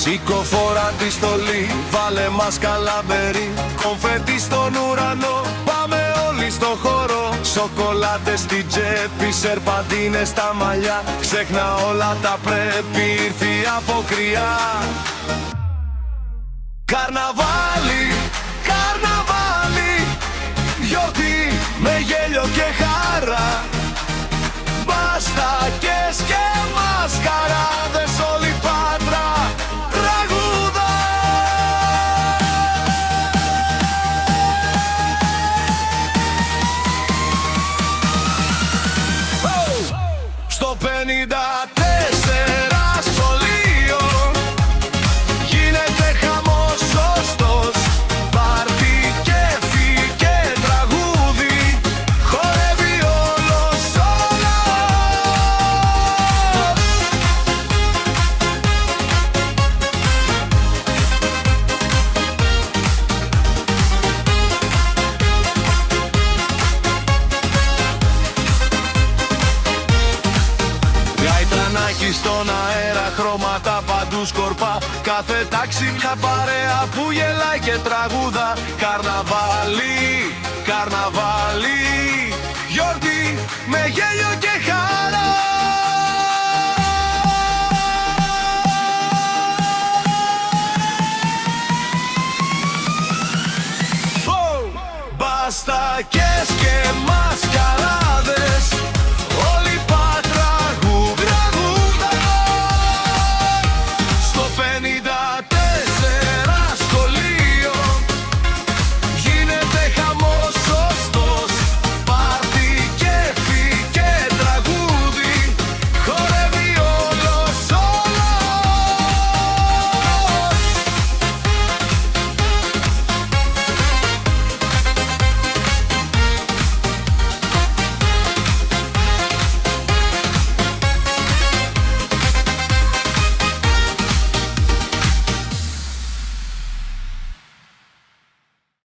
Σήκω φορά τη στολή, βάλε μας καλαμπερί. Κομφέτι στον ουρανό, πάμε όλοι στο χώρο. Σοκολάτες στην τσέπη, σερπαντίνες στα μαλλιά. Ξέχνα όλα τα πρέπει, ήρθε η αποκριά. Καρναβάλι, καρναβάλι, γιορτή με γέλιο και χαρά. Μπαστάκες και μασκαράδες, όλη Πάτρα τραγούδα. Στο 54 σχολείο γίνεται χαμός σωστός. Πάρτι, κέφι και τραγούδι, χορεύει όλος ο λαός. Γαϊτανάκι στον αέρα, χρώματα παντού σκορπά. Κάθε τάξη μια παρέα που γελάει και τραγούδα. Καρναβάλι, καρναβάλι,